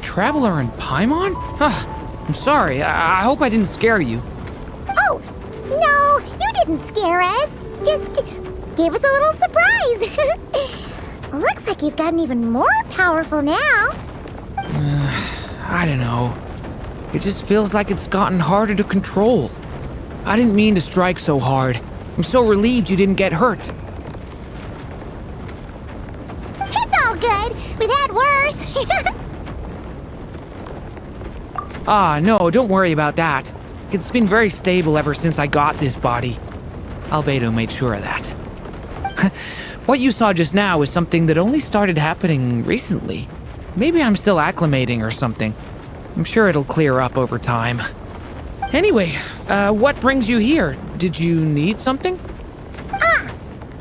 Traveler and Paimon? I'm sorry. I hope I didn't scare you. Oh, no, you didn't scare us. Just gave us a little surprise. Looks like you've gotten even more powerful now. I don't know. It just feels like it's gotten harder to control. I didn't mean to strike so hard. I'm so relieved you didn't get hurt. It's all good. We've had worse. No, don't worry about that. It's been very stable ever since I got this body. Albedo made sure of that. What you saw just now is something that only started happening recently. Maybe I'm still acclimating or something. I'm sure it'll clear up over time. Anyway, what brings you here? Did you need something?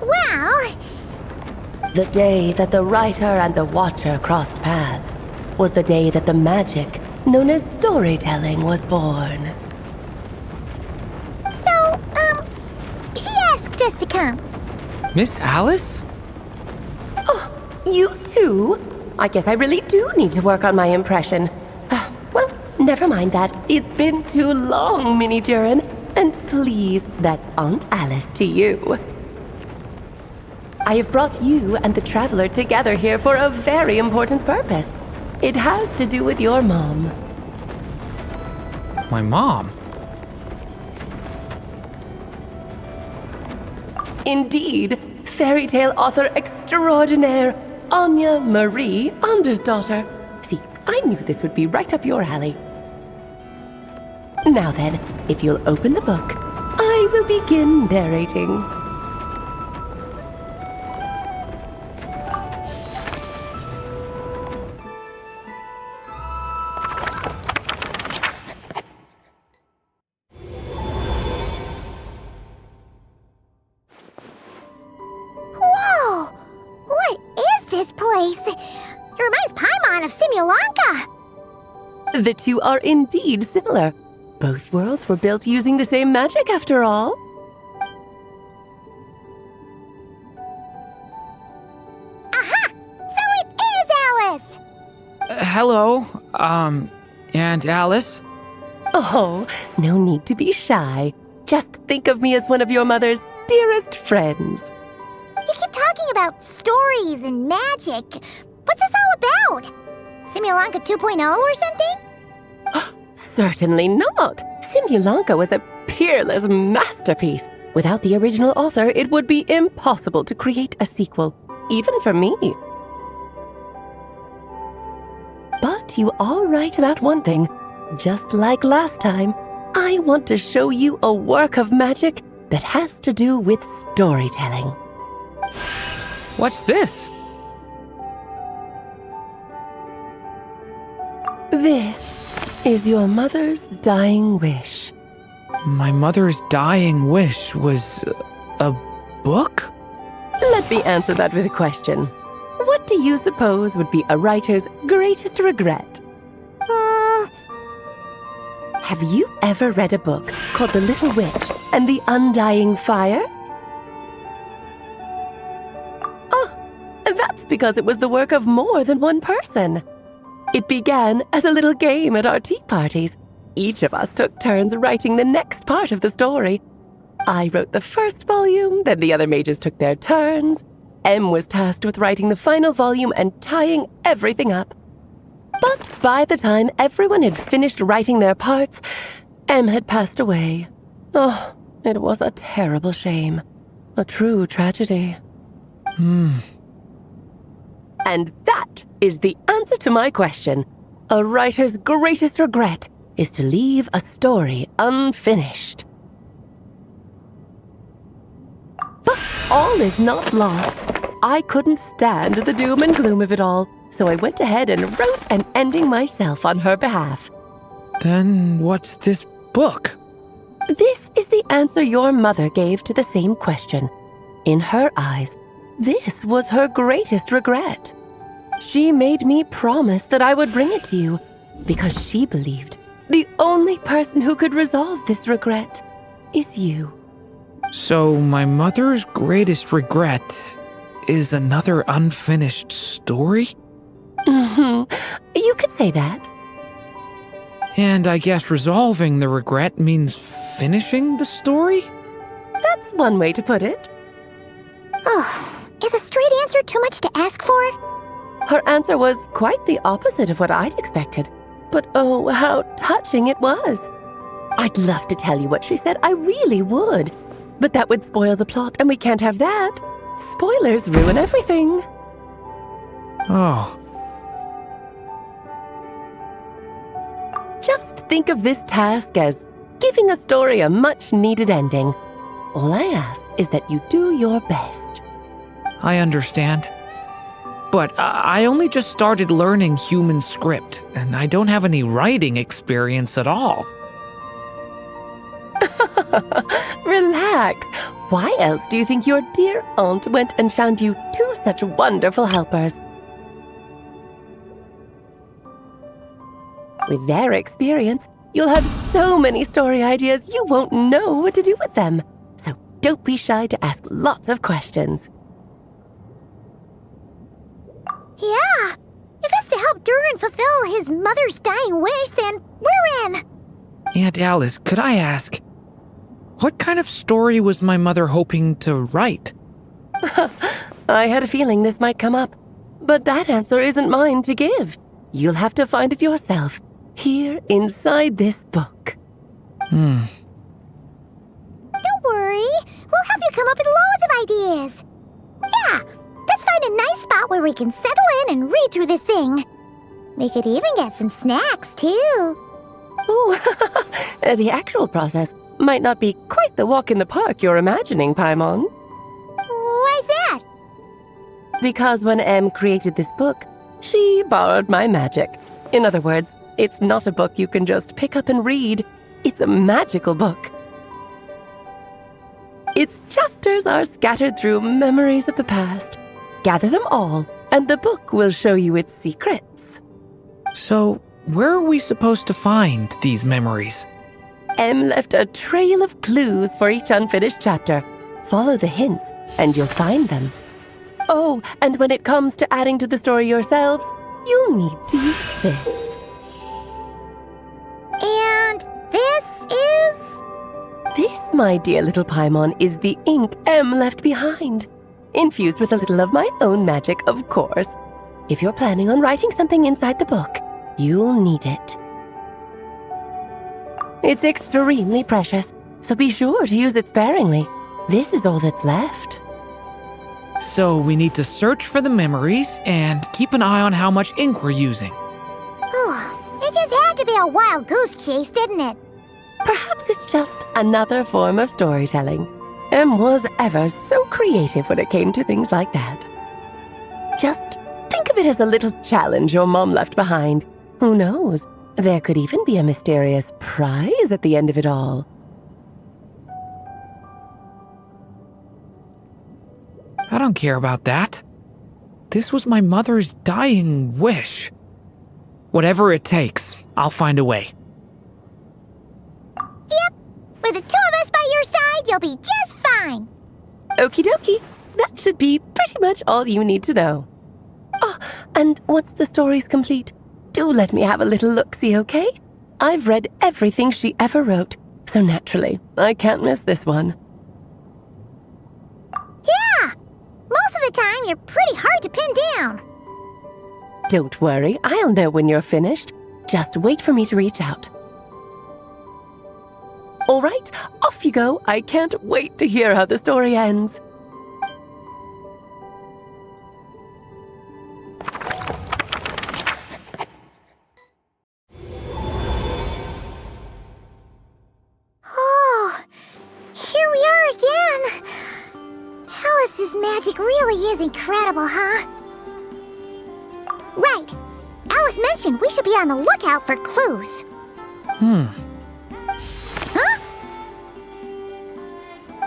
Well... The day that the writer and the watcher crossed paths was the day that the magic known as storytelling was born. So, she asked us to come. Miss Alice? Oh, you too? I guess I really do need to work on my impression. Well, never mind that. It's been too long, Mini Durin. And please, that's Aunt Alice to you. I have brought you and the Traveler together here for a very important purpose. It has to do with your mom. My mom? Indeed, fairy tale author extraordinaire, Anya Marie Andersdaughter. See, I knew this would be right up your alley. Now then, if you'll open the book, I will begin narrating. Whoa! What is this place? It reminds Paimon of Simulanka. The two are indeed similar. Both worlds were built using the same magic, after all. Aha! So it is Alice! Hello, Aunt Alice? Oh, no need to be shy. Just think of me as one of your mother's dearest friends. You keep talking about stories and magic. What's this all about? Simulanka 2.0 or something? Certainly not. Simulanka was a peerless masterpiece. Without the original author, it would be impossible to create a sequel, even for me. But you are right about one thing. Just like last time, I want to show you a work of magic that has to do with storytelling. What's this? This is your mother's dying wish. My mother's dying wish was a book? Let me answer that with a question. What do you suppose would be a writer's greatest regret? Have you ever read a book called The Little Witch and the Undying Fire? Oh, that's because it was the work of more than one person. It began as a little game at our tea parties. Each of us took turns writing the next part of the story. I wrote the first volume, then the other mages took their turns. Em was tasked with writing the final volume and tying everything up. But by the time everyone had finished writing their parts, Em had passed away. Oh, it was a terrible shame. A true tragedy. And that is the answer to my question. A writer's greatest regret is to leave a story unfinished. But all is not lost. I couldn't stand the doom and gloom of it all, so I went ahead and wrote an ending myself on her behalf. Then what's this book? This is the answer your mother gave to the same question. In her eyes, this was her greatest regret. She made me promise that I would bring it to you because she believed the only person who could resolve this regret is you. So my mother's greatest regret is another unfinished story? You could say that. And I guess resolving the regret means finishing the story? That's one way to put it. Oh, is a straight answer too much to ask for? Her answer was quite the opposite of what I'd expected. But oh, how touching it was. I'd love to tell you what she said, I really would. But that would spoil the plot, and we can't have that. Spoilers ruin everything. Oh. Just think of this task as giving a story a much-needed ending. All I ask is that you do your best. I understand. But I only just started learning human script, and I don't have any writing experience at all. Relax. Why else do you think your dear aunt went and found you two such wonderful helpers? With their experience, you'll have so many story ideas you won't know what to do with them. So don't be shy to ask lots of questions. Yeah. If it's to help Durin fulfill his mother's dying wish, then we're in. Aunt Alice, could I ask, what kind of story was my mother hoping to write? I had a feeling this might come up, but that answer isn't mine to give. You'll have to find it yourself, here inside this book. Don't worry. We'll help you come up with loads of ideas. Yeah, let's find a nice spot where we can settle in and read through this thing. We could even get some snacks, too. Oh, the actual process might not be quite the walk in the park you're imagining, Paimon. Why's that? Because when Em created this book, she borrowed my magic. In other words, it's not a book you can just pick up and read. It's a magical book. Its chapters are scattered through memories of the past. Gather them all, and the book will show you its secrets. So, where are we supposed to find these memories? Em left a trail of clues for each unfinished chapter. Follow the hints, and you'll find them. Oh, and when it comes to adding to the story yourselves, you'll need to use this. And this is... This, my dear little Paimon, is the ink Em left behind. Infused with a little of my own magic, of course. If you're planning on writing something inside the book, you'll need it. It's extremely precious, so be sure to use it sparingly. This is all that's left. So we need to search for the memories and keep an eye on how much ink we're using. Oh, it just had to be a wild goose chase, didn't it? Perhaps it's just another form of storytelling. Em was ever so creative when it came to things like that. Just think of it as a little challenge your mom left behind. Who knows? There could even be a mysterious prize at the end of it all. I don't care about that. This was my mother's dying wish. Whatever it takes, I'll find a way. Yep. With the two of us by your side, you'll be just fine. Okie dokie. That should be pretty much all you need to know. Oh, and once the story's complete, do let me have a little look-see, okay? I've read everything she ever wrote, so naturally, I can't miss this one. time, you're pretty hard to pin down. Don't worry, I'll know when you're finished. Just wait for me to reach out. All right, off you go. I can't wait to hear how the story ends. Oh, here we are again. Alice's magic really is incredible, huh? Right. Alice mentioned we should be on the lookout for clues. Huh?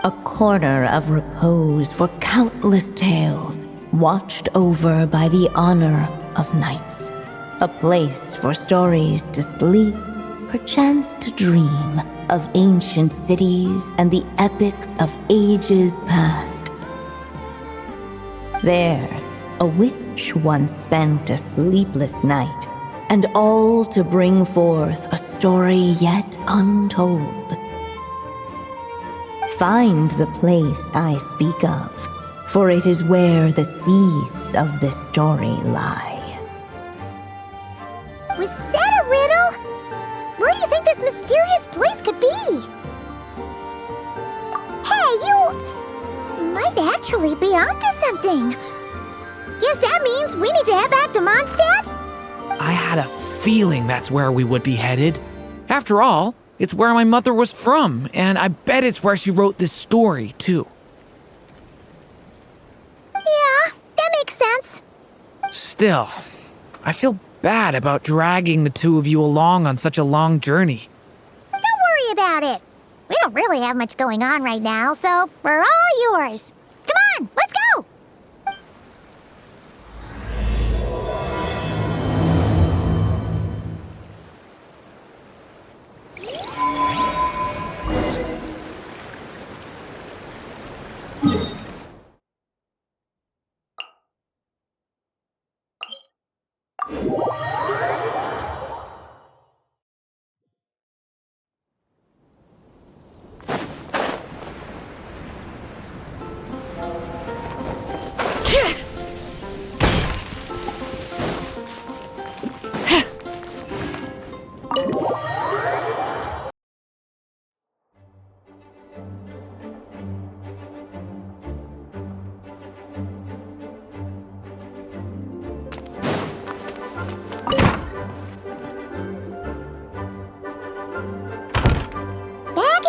A corner of repose for countless tales, watched over by the honor of knights. A place for stories to sleep, perchance to dream of ancient cities and the epics of ages past. There, a witch once spent a sleepless night, and all to bring forth a story yet untold. Find the place I speak of, for it is where the seeds of this story lie. Was that a riddle? Where do you think this mysterious place could be? Hey, you might actually be onto something. Guess that means we need to head back to Mondstadt? I had a feeling that's where we would be headed. After all, it's where my mother was from, and I bet it's where she wrote this story, too. Yeah, that makes sense. Still, I feel bad about dragging the two of you along on such a long journey. Don't worry about it. We don't really have much going on right now, so we're all yours. Come on, let's go!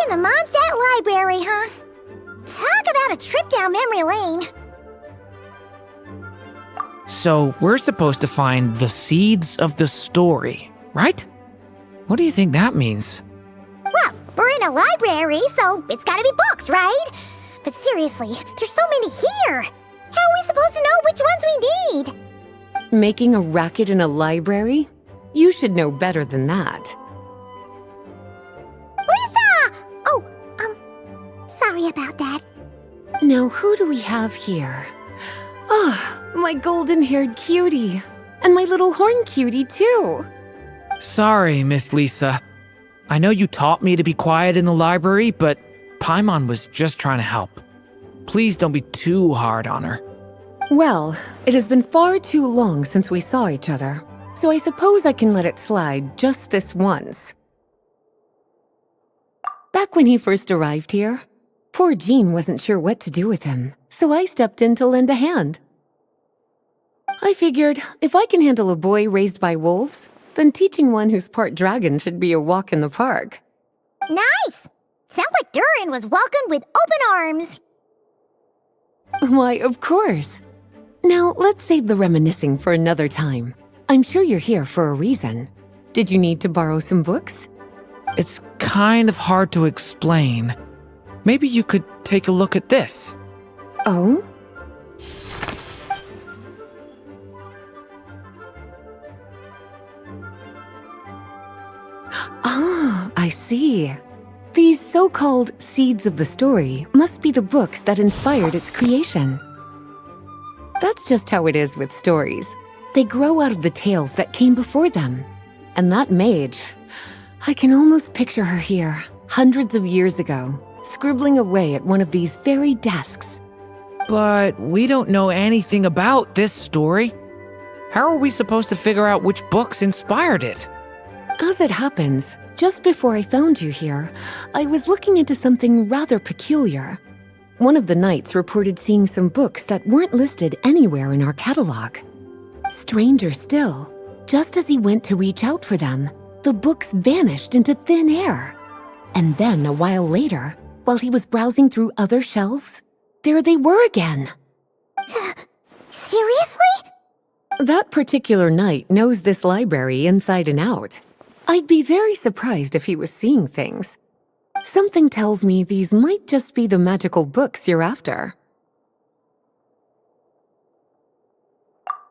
The Mondstadt Library, huh? Talk about a trip down memory lane. So, we're supposed to find the seeds of the story, right? What do you think that means? Well, we're in a library, so it's gotta be books, right? But seriously, there's so many here. How are we supposed to know which ones we need? Making a racket in a library? You should know better than that. Sorry about that. Now, who do we have here? Ah, my golden-haired cutie. And my little horn cutie, too. Sorry, Miss Lisa. I know you taught me to be quiet in the library, but Paimon was just trying to help. Please don't be too hard on her. Well, it has been far too long since we saw each other, so I suppose I can let it slide just this once. Back when he first arrived here, poor Jean wasn't sure what to do with him, so I stepped in to lend a hand. I figured if I can handle a boy raised by wolves, then teaching one who's part dragon should be a walk in the park. Nice! Sounds like Durin was welcomed with open arms. Why, of course. Now, let's save the reminiscing for another time. I'm sure you're here for a reason. Did you need to borrow some books? It's kind of hard to explain. Maybe you could take a look at this. Oh? Ah, I see. These so-called seeds of the story must be the books that inspired its creation. That's just how it is with stories. They grow out of the tales that came before them. And that mage, I can almost picture her here, hundreds of years ago, scribbling away at one of these very desks. But we don't know anything about this story. How are we supposed to figure out which books inspired it? As it happens, just before I found you here, I was looking into something rather peculiar. One of the knights reported seeing some books that weren't listed anywhere in our catalog. Stranger still, just as he went to reach out for them, the books vanished into thin air. And then a while later, while he was browsing through other shelves, there they were again. Seriously? That particular knight knows this library inside and out. I'd be very surprised if he was seeing things. Something tells me these might just be the magical books you're after.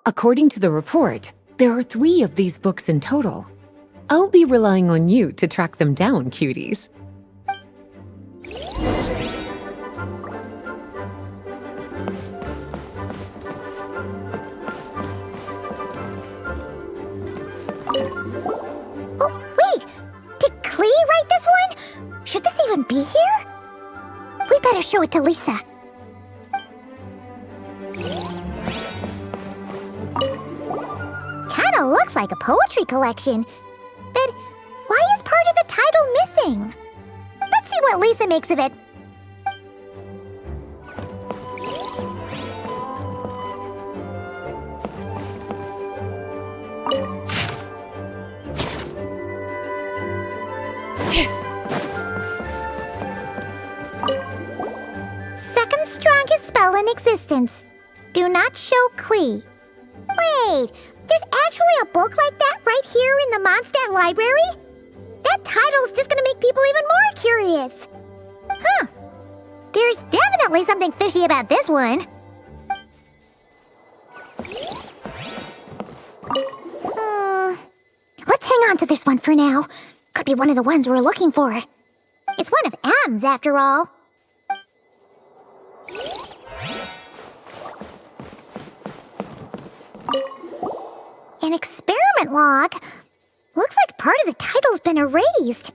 According to the report, there are 3 of these books in total. I'll be relying on you to track them down, cuties. Oh, wait! Did Klee write this one? Should this even be here? We better show it to Lisa. Kinda looks like a poetry collection. But why is part of the title missing? Let's see what Lisa makes of it. Second strongest spell in existence. Do not show Klee. Wait, there's actually a book like that right here in the Mondstadt library? That title's just gonna make people even more curious. Huh. There's definitely something fishy about this one. Let's hang on to this one for now. Could be one of the ones we're looking for. It's one of M's, after all. An experiment log. Looks like part of the title's been erased.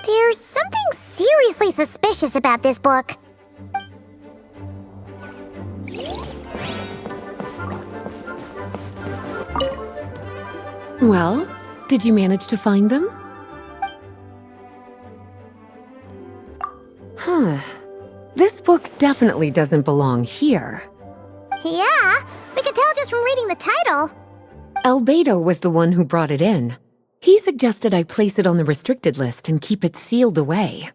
There's something seriously suspicious about this book. Well, did you manage to find them? This book definitely doesn't belong here. Yeah, we can tell just from reading the title. Albedo was the one who brought it in. He suggested I place it on the restricted list and keep it sealed away.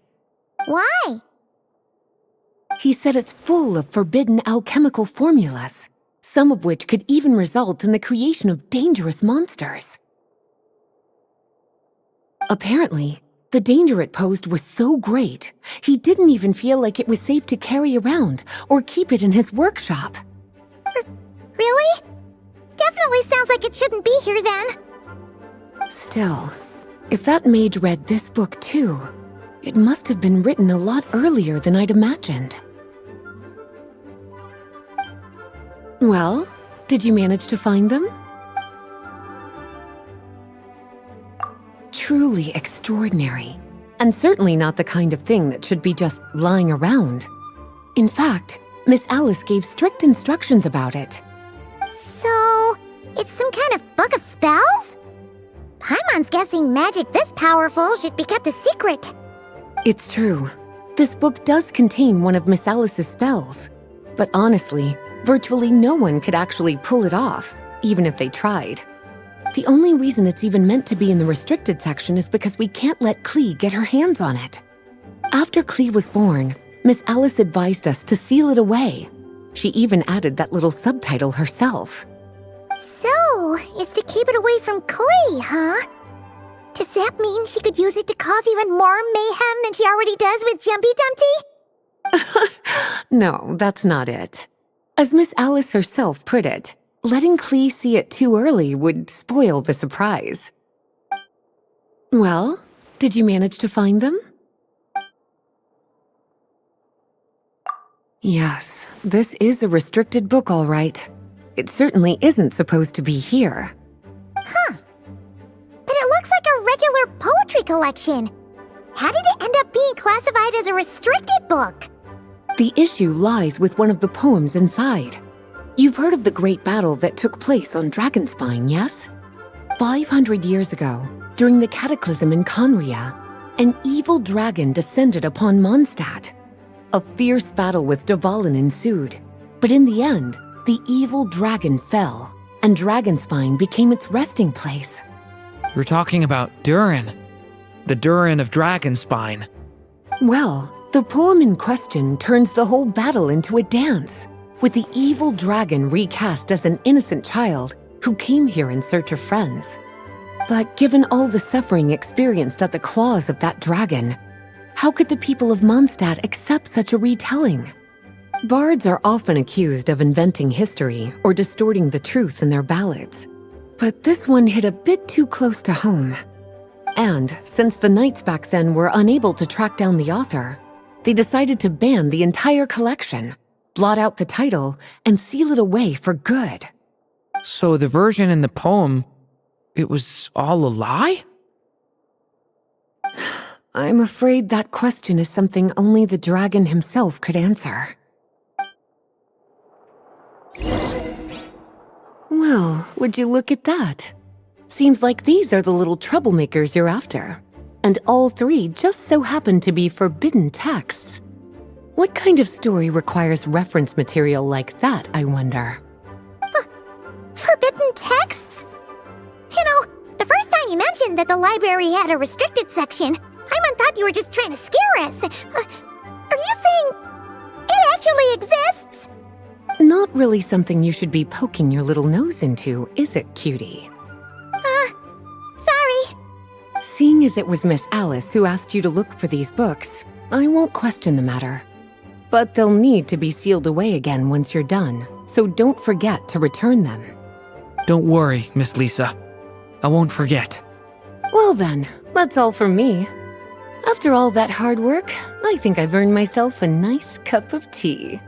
Why? He said it's full of forbidden alchemical formulas, some of which could even result in the creation of dangerous monsters. Apparently, the danger it posed was so great, he didn't even feel like it was safe to carry around or keep it in his workshop. Really? Definitely sounds like it shouldn't be here then. Still, if that mage read this book too, it must have been written a lot earlier than I'd imagined. Well, did you manage to find them? Truly extraordinary, and certainly not the kind of thing that should be just lying around. In fact, Miss Alice gave strict instructions about it. So, it's some kind of book of spells? Paimon's guessing magic this powerful should be kept a secret. It's true. This book does contain one of Miss Alice's spells. But honestly, virtually no one could actually pull it off, even if they tried. The only reason it's even meant to be in the restricted section is because we can't let Klee get her hands on it. After Klee was born, Miss Alice advised us to seal it away. She even added that little subtitle herself. So, it's to keep it away from Klee, huh? Does that mean she could use it to cause even more mayhem than she already does with Jumpy Dumpty? No, that's not it. As Miss Alice herself put it, letting Klee see it too early would spoil the surprise. Well, did you manage to find them? Yes, this is a restricted book, all right. It certainly isn't supposed to be here. Huh. But it looks like a regular poetry collection. How did it end up being classified as a restricted book? The issue lies with one of the poems inside. You've heard of the great battle that took place on Dragonspine, yes? 500 years ago, during the cataclysm in Conria, an evil dragon descended upon Mondstadt. A fierce battle with Dvalin ensued, but in the end, the evil dragon fell, and Dragonspine became its resting place. You're talking about Durin. The Durin of Dragonspine. Well, the poem in question turns the whole battle into a dance, with the evil dragon recast as an innocent child who came here in search of friends. But given all the suffering experienced at the claws of that dragon, how could the people of Mondstadt accept such a retelling? Bards are often accused of inventing history or distorting the truth in their ballads. But this one hit a bit too close to home. And since the knights back then were unable to track down the author, they decided to ban the entire collection, blot out the title, and seal it away for good. So the version in the poem, it was all a lie? I'm afraid that question is something only the dragon himself could answer. Well, would you look at that? Seems like these are the little troublemakers you're after. And all three just so happen to be forbidden texts. What kind of story requires reference material like that, I wonder? Forbidden texts? You know, the first time you mentioned that the library had a restricted section, I thought you were just trying to scare us. Are you saying it actually exists? Not really something you should be poking your little nose into, is it, cutie? Sorry. Seeing as it was Miss Alice who asked you to look for these books, I won't question the matter. But they'll need to be sealed away again once you're done, so don't forget to return them. Don't worry, Miss Lisa. I won't forget. Well then, that's all from me. After all that hard work, I think I've earned myself a nice cup of tea.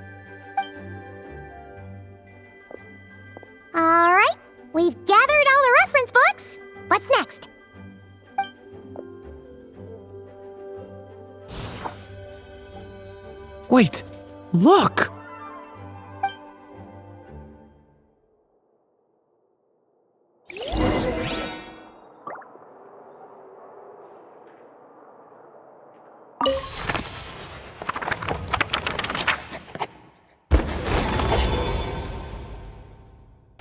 All right, we've gathered all the reference books. What's next? Wait, look!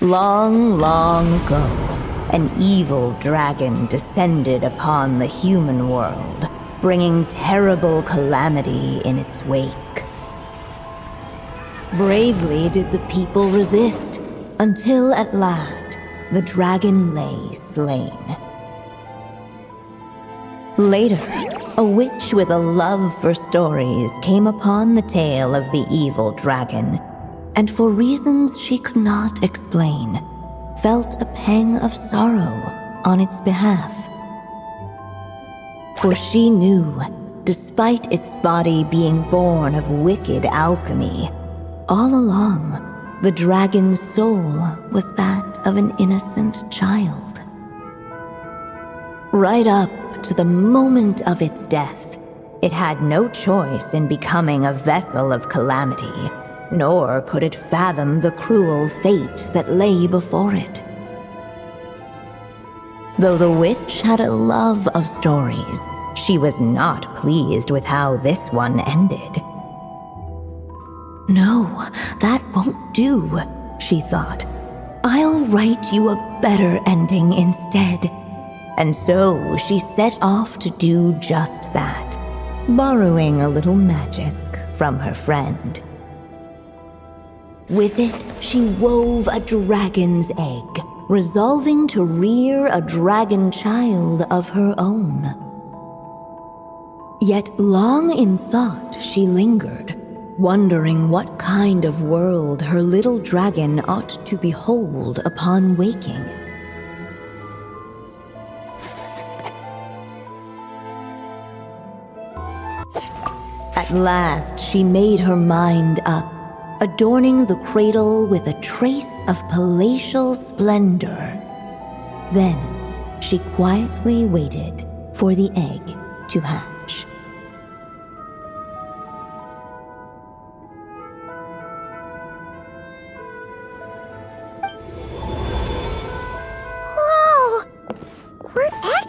Long, long ago, an evil dragon descended upon the human world, bringing terrible calamity in its wake. Bravely did the people resist, until at last the dragon lay slain. Later, a witch with a love for stories came upon the tale of the evil dragon, and for reasons she could not explain, felt a pang of sorrow on its behalf. For she knew, despite its body being born of wicked alchemy, all along, the dragon's soul was that of an innocent child. Right up to the moment of its death, it had no choice in becoming a vessel of calamity, nor could it fathom the cruel fate that lay before it. Though the witch had a love of stories, she was not pleased with how this one ended. No, that won't do, she thought. I'll write you a better ending instead. And so she set off to do just that, borrowing a little magic from her friend. With it, she wove a dragon's egg, resolving to rear a dragon child of her own. Yet long in thought she lingered, wondering what kind of world her little dragon ought to behold upon waking. At last she made her mind up, adorning the cradle with a trace of palatial splendor. Then she quietly waited for the egg to hatch.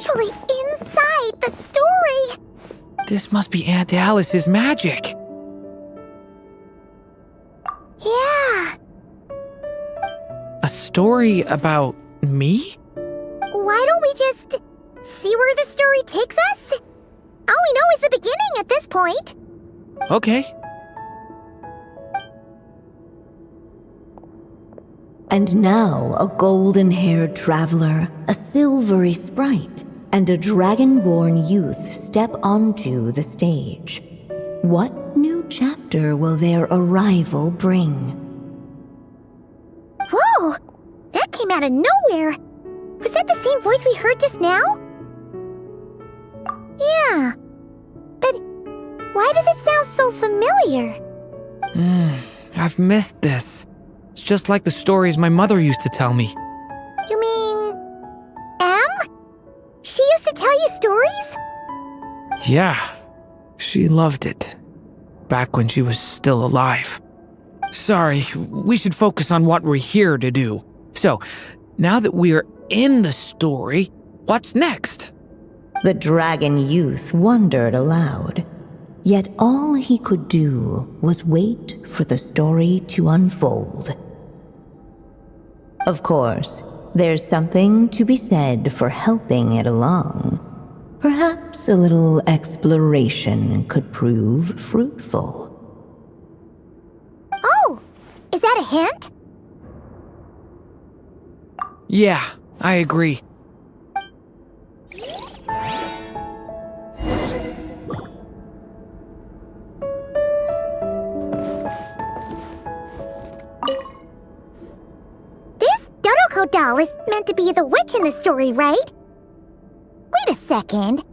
actually inside the story! This must be Aunt Alice's magic. Yeah. A story about me? Why don't we just see where the story takes us? All we know is the beginning at this point. Okay. And now a golden-haired traveler, a silvery sprite, and a dragon-born youth step onto the stage. What new chapter will their arrival bring? Whoa! That came out of nowhere! Was that the same voice we heard just now? Yeah. But why does it sound so familiar? I've missed this. It's just like the stories my mother used to tell me. You mean... Em? She used to tell you stories? Yeah, she loved it. Back when she was still alive. Sorry, we should focus on what we're here to do. So, now that we're in the story, what's next? The dragon youth wondered aloud. Yet all he could do was wait for the story to unfold. Of course, there's something to be said for helping it along. Perhaps a little exploration could prove fruitful. Oh! Is that a hint? Yeah, I agree. This Dodoko doll is meant to be the witch in the story, right? Wait a second.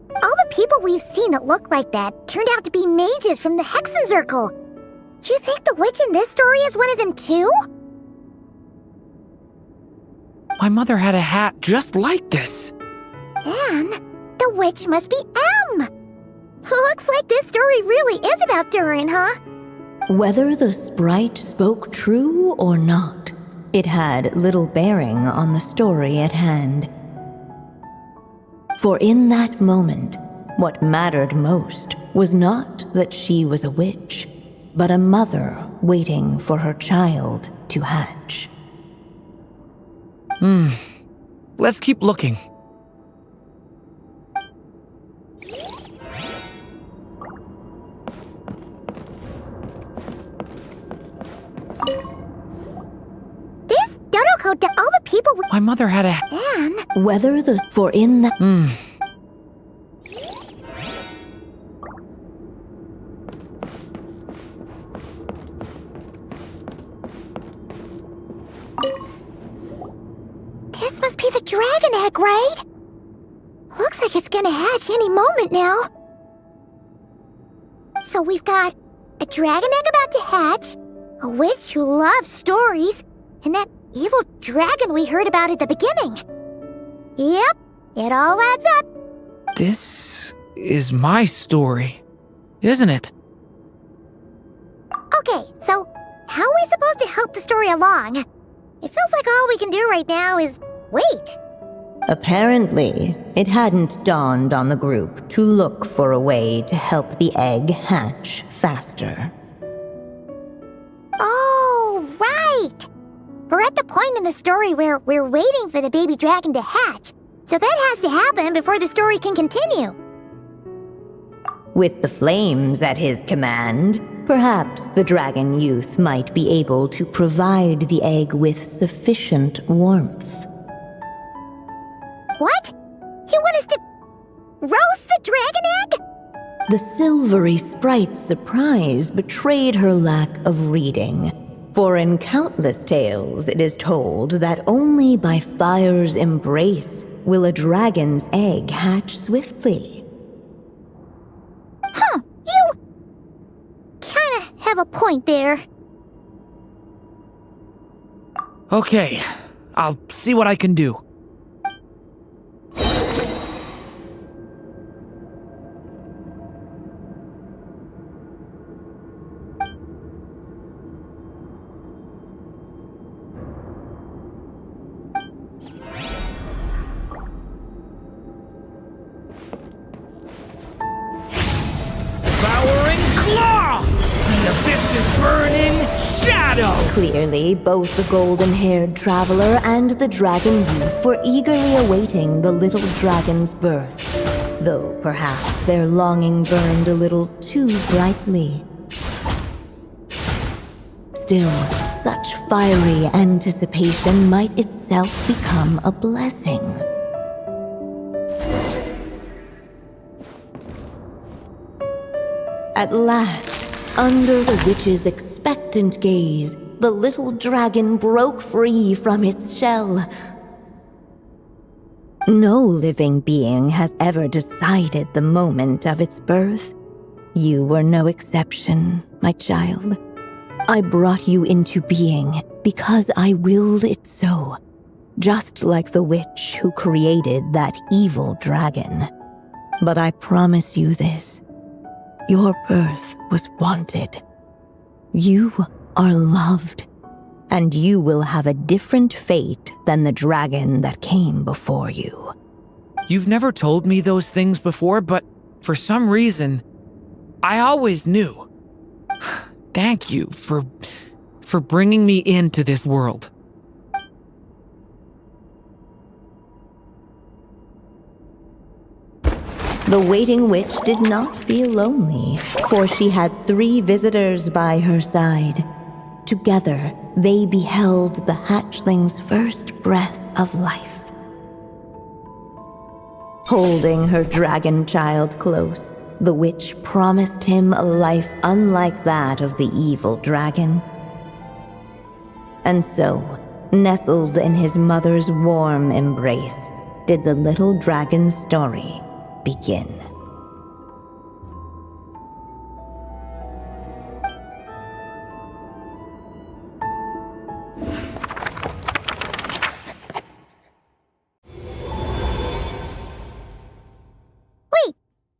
All the people we've seen that look like that turned out to be mages from the Hexen Circle. Do you think the witch in this story is one of them too? My mother had a hat just like this. Then, the witch must be M. Looks like this story really is about Durin, huh? Whether the sprite spoke true or not, it had little bearing on the story at hand. For in that moment, what mattered most was not that she was a witch, but a mother waiting for her child to hatch. Let's keep looking. This Dodoko doll, all the people My mother had a... Then, Whether the... For in that... this must be the dragon egg, right? Looks like it's gonna hatch any moment now. So we've got a dragon egg about to hatch, a witch who loves stories, and that evil dragon we heard about at the beginning. Yep, it all adds up. This is my story, isn't it? Okay, so how are we supposed to help the story along? It feels like all we can do right now is wait. Apparently, it hadn't dawned on the group to look for a way to help the egg hatch faster. Oh, right! We're at the point in the story where we're waiting for the baby dragon to hatch, so that has to happen before the story can continue. With the flames at his command, perhaps the dragon youth might be able to provide the egg with sufficient warmth. What? You want us to roast the dragon egg? The silvery sprite's surprise betrayed her lack of reading. For in countless tales it is told that only by fire's embrace will a dragon's egg hatch swiftly. Huh, you kinda have a point there. Okay, I'll see what I can do. The abyss's burning shadow! Clearly, both the golden-haired traveler and the dragon youth were eagerly awaiting the little dragon's birth, though perhaps their longing burned a little too brightly. Still, such fiery anticipation might itself become a blessing. At last, under the witch's expectant gaze, the little dragon broke free from its shell. No living being has ever decided the moment of its birth. You were no exception, my child. I brought you into being because I willed it so, just like the witch who created that evil dragon. But I promise you this. Your birth was wanted. You are loved, and you will have a different fate than the dragon that came before you. You've never told me those things before, but for some reason, I always knew. Thank you for bringing me into this world. The waiting witch did not feel lonely, for she had 3 visitors by her side. Together, they beheld the hatchling's first breath of life. Holding her dragon child close, the witch promised him a life unlike that of the evil dragon. And so, nestled in his mother's warm embrace, did the little dragon's story begin. Wait,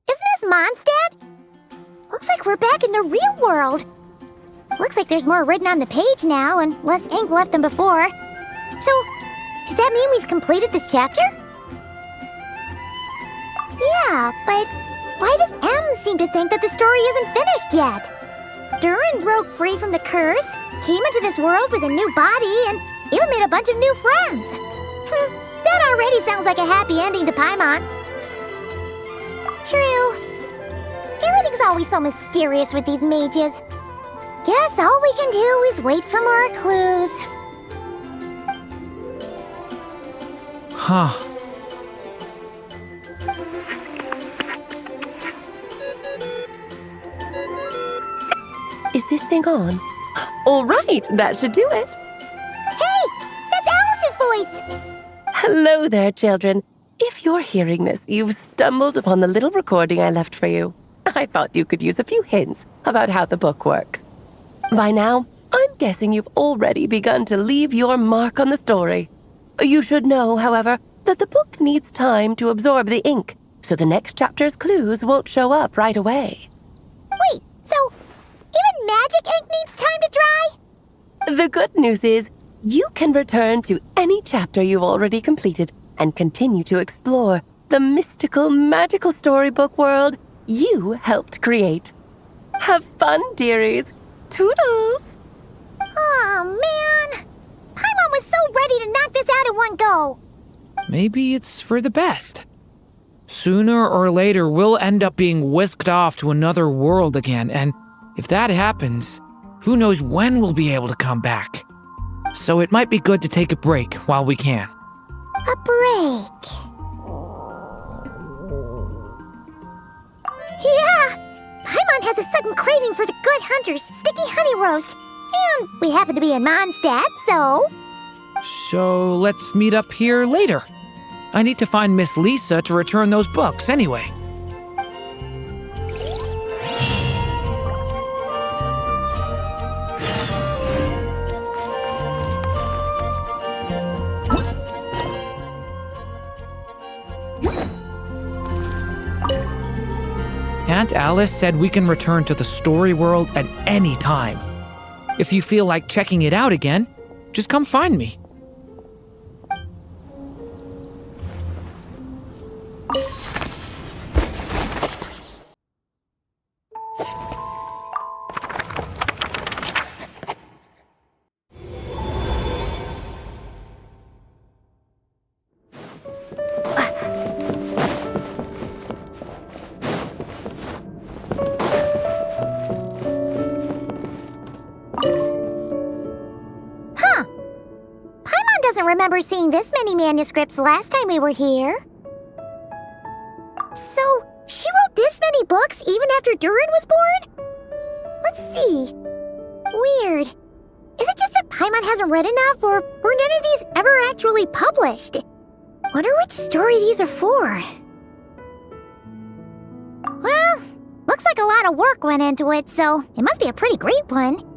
isn't this Mondstadt? Looks like we're back in the real world. Looks like there's more written on the page now and less ink left than before. So, does that mean we've completed this chapter? Yeah, but why does M seem to think that the story isn't finished yet? Durin broke free from the curse, came into this world with a new body, and even made a bunch of new friends. That already sounds like a happy ending to Paimon. True. Everything's always so mysterious with these mages. Guess all we can do is wait for more clues. Huh. Is this thing on? All right, that should do it. Hey, that's Alice's voice! Hello there, children. If you're hearing this, you've stumbled upon the little recording I left for you. I thought you could use a few hints about how the book works. By now, I'm guessing you've already begun to leave your mark on the story. You should know, however, that the book needs time to absorb the ink, so the next chapter's clues won't show up right away. Wait, so even magic ink needs time to dry? The good news is, you can return to any chapter you've already completed and continue to explore the mystical, magical storybook world you helped create. Have fun, dearies. Toodles! Oh, man! Paimon was so ready to knock this out in one go! Maybe it's for the best. Sooner or later, we'll end up being whisked off to another world again, and if that happens, who knows when we'll be able to come back. So it might be good to take a break while we can. A break. Yeah! Paimon has a sudden craving for the Good Hunter's sticky honey roast. And we happen to be in Mondstadt, so... So let's meet up here later. I need to find Miss Lisa to return those books anyway. Aunt Alice said we can return to the story world at any time. If you feel like checking it out again, just come find me. remember seeing this many manuscripts last time we were here. So, she wrote this many books even after Durin was born? Let's see. Weird. Is it just that Paimon hasn't read enough, or were none of these ever actually published? Wonder which story these are for. Well, looks like a lot of work went into it, so it must be a pretty great one.